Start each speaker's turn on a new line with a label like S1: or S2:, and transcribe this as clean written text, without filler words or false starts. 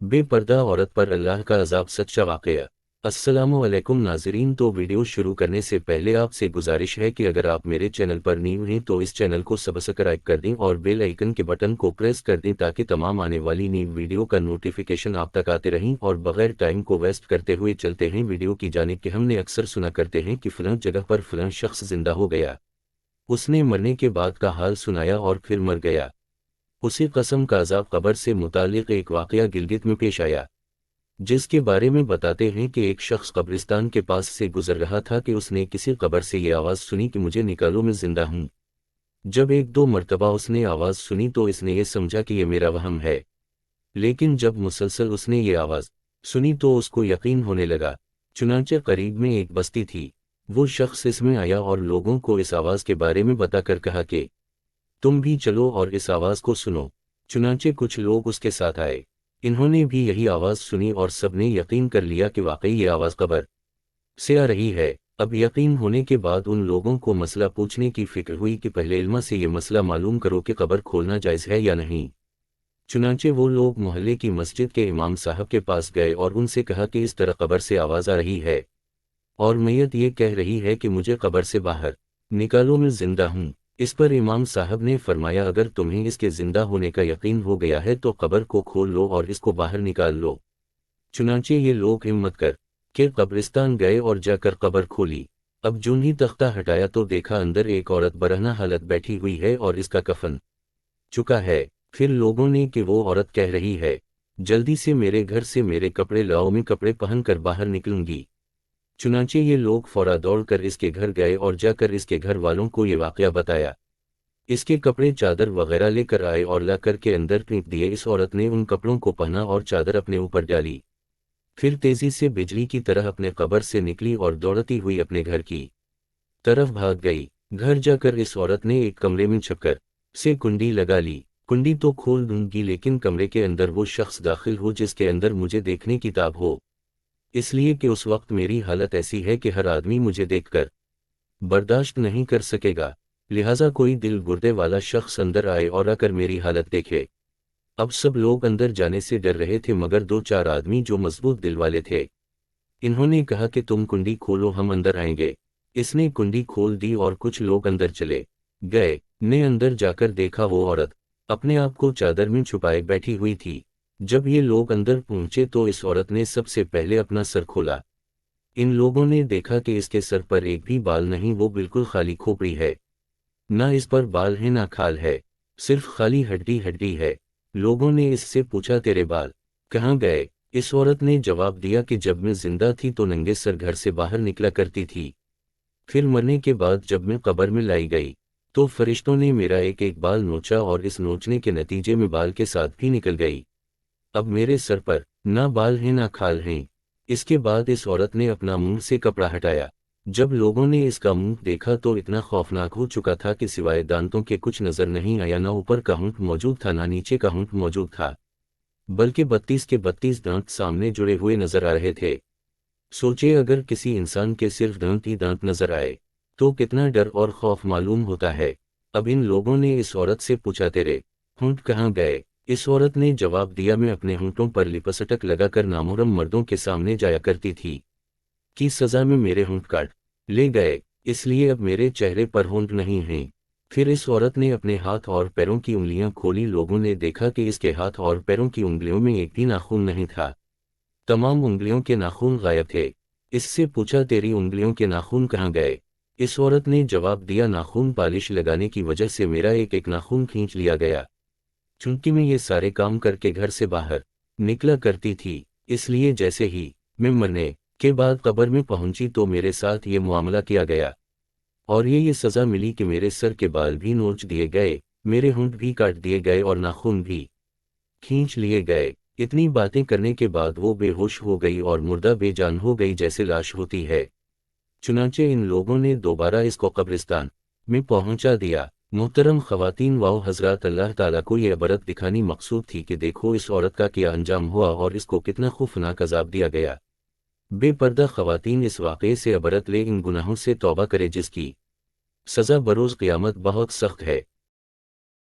S1: بے पर्दा औरत पर अल्लाह का अजाब सच्चा वाकया। अस्सलामुअलैकुम नाजरीन, तो वीडियो शुरू करने से पहले आपसे गुजारिश है कि अगर आप मेरे चैनल पर न्यू हैं तो इस चैनल को सब्सक्राइब कर दें और बेल आइकन के बटन को प्रेस कर दें ताकि तमाम आने वाली नई वीडियो का नोटिफिकेशन आप तक आते रहें। और बगैर टाइम को वेस्ट करते हुए चलते हैं वीडियो की जानिब कि हमने अक्सर सुना करते हैं कि फलां जगह पर फलां शख्स जिंदा हो गया, उसने मरने के बाद का हाल सुनाया और फिर मर गया। उसी कसम का अज़ाब कब्र से मुतालिक एक वाक़या गिलगित में पेश आया, जिसके बारे में बताते हैं कि एक शख्स कब्रिस्तान के पास से गुजर रहा था कि उसने किसी कब्र से ये आवाज़ सुनी कि मुझे निकालो, मैं जिंदा हूँ। जब एक दो मर्तबा उसने आवाज़ सुनी तो इसने ये समझा कि ये मेरा वहम है, लेकिन जब मुसलसल उसने ये आवाज़ सुनी तो उसको यकीन होने लगा। चुनांचे करीब में एक बस्ती थी, वो शख्स इसमें आया और लोगों को इस आवाज़ के बारे में बताकर कहा कि तुम भी चलो और इस आवाज़ को सुनो। चुनांचे कुछ लोग उसके साथ आए, इन्होंने भी यही आवाज़ सुनी और सबने यकीन कर लिया कि वाकई ये आवाज़ कब्र से आ रही है। अब यकीन होने के बाद उन लोगों को मसला पूछने की फिक्र हुई कि पहले इल्मा से ये मसला मालूम करो कि कब्र खोलना जायज़ है या नहीं। चुनांचे वो लोग मोहल्ले की मस्जिद के इमाम साहब के पास गए और उनसे कहा कि इस तरह कब्र से आवाज़ आ रही है और मैयत ये कह रही है कि मुझे कब्र से बाहर निकालो, मैं जिंदा हूँ। इस पर इमाम साहब ने फरमाया, अगर तुम्हें इसके जिंदा होने का यकीन हो गया है तो कब्र को खोल लो और इसको बाहर निकाल लो। चुनांचे ये लोग हिम्मत कर के कब्रिस्तान गए और जाकर कब्र खोली। अब जून ही तख्ता हटाया तो देखा अंदर एक औरत बरहना हालत बैठी हुई है और इसका कफन चुका है। फिर लोगों ने कि वो औरत कह रही है, जल्दी से मेरे घर से मेरे कपड़े लाओ, मैं कपड़े पहन कर बाहर निकलूंगी। चुनांचे ये लोग फौरा दौड़कर इसके घर गए और जाकर इसके घर वालों को ये वाकया बताया। इसके कपड़े चादर वगैरह लेकर आए और ला कर के अंदर फेंक दिए। इस औरत ने उन कपड़ों को पहना और चादर अपने ऊपर डाली, फिर तेजी से बिजली की तरह अपने कब्र से निकली और दौड़ती हुई अपने घर की तरफ भाग गई। घर जाकर इस औरत ने एक कमरे में छपकर से कुंडी लगा ली। कुंडी तो खोल दूंगी लेकिन कमरे के अंदर वो शख्स दाखिल हो जिसके अंदर मुझे देखने की ताब हो, इसलिए कि उस वक्त मेरी हालत ऐसी है कि हर आदमी मुझे देखकर बर्दाश्त नहीं कर सकेगा, लिहाजा कोई दिल गुर्दे वाला शख्स अंदर आए और आकर मेरी हालत देखे। अब सब लोग अंदर जाने से डर रहे थे मगर दो चार आदमी जो मजबूत दिल वाले थे, इन्होंने कहा कि तुम कुंडी खोलो, हम अंदर आएंगे। इसने कुंडी खोल दी और कुछ लोग अंदर चले गए। ने अंदर जाकर देखा वो औरत अपने आप को चादर में छुपाए बैठी हुई थी। जब ये लोग अंदर पहुंचे तो इस औरत ने सबसे पहले अपना सर खोला। इन लोगों ने देखा कि इसके सर पर एक भी बाल नहीं, वो बिल्कुल खाली खोपड़ी है, ना इस पर बाल है ना खाल है, सिर्फ खाली हड्डी हड्डी है। लोगों ने इससे पूछा, तेरे बाल कहाँ गए? इस औरत ने जवाब दिया कि जब मैं जिंदा थी तो नंगे सर घर से बाहर निकला करती थी, फिर मरने के बाद जब मैं कब्र में लाई गई तो फरिश्तों ने मेरा एक एक बाल नोचा और इस नोचने के नतीजे में बाल के साथ भी निकल गई। अब मेरे सर पर ना बाल हैं ना खाल हैं। इसके बाद इस औरत ने अपना मुंह से कपड़ा हटाया। जब लोगों ने इसका मुंह देखा तो इतना खौफनाक हो चुका था कि सिवाय दांतों के कुछ नजर नहीं आया। ना ऊपर का होंठ मौजूद था ना नीचे का होंठ मौजूद था, बल्कि 32 के 32 दांत सामने जुड़े हुए नजर आ रहे थे। सोचे अगर किसी इंसान के सिर्फ दांत ही दांत नजर आए तो कितना डर और खौफ मालूम होता है। अब इन लोगों ने इस औरत से पूछा, तेरे होंठ कहाँ गए? इस औरत ने जवाब दिया, मैं अपने होंठों पर लिपस्टिक लगाकर नामुहर्रम मर्दों के सामने जाया करती थी, की सजा में मेरे होंठ काट ले गए, इसलिए अब मेरे चेहरे पर होंठ नहीं हैं। फिर इस औरत ने अपने हाथ और पैरों की उंगलियां खोली। लोगों ने देखा कि इसके हाथ और पैरों की उंगलियों में एक भी नाखून नहीं था, तमाम उंगलियों के नाखून गायब थे। इससे पूछा, तेरी उंगलियों के नाखून कहाँ गए? इस औरत ने जवाब दिया, नाखून पालिश लगाने की वजह से मेरा एक एक नाखून खींच लिया गया। चूंकि मैं ये सारे काम करके घर से बाहर निकला करती थी, इसलिए जैसे ही मैं मरने के बाद कब्र में पहुंची तो मेरे साथ ये मामला किया गया और ये सज़ा मिली कि मेरे सर के बाल भी नोच दिए गए, मेरे होंठ भी काट दिए गए और नाखून भी खींच लिए गए। इतनी बातें करने के बाद वो बेहोश हो गई और मुर्दा बेजान हो गई जैसे लाश होती है। चुनांचे इन लोगों ने दोबारा इसको कब्रिस्तान में पहुंचा दिया। मोहतरम ख़वातीन व हज़रात, अल्लाह ताला को ये इबरत दिखानी मकसूद थी कि देखो इस औरत का क्या अंजाम हुआ और इसको कितना खौफनाक अज़ाब दिया गया। बेपर्दा ख़वातीन इस वाक़े से इबरत ले, इन गुनाहों से तौबा करे जिसकी सज़ा बरोज़ क़यामत बहुत सख्त है।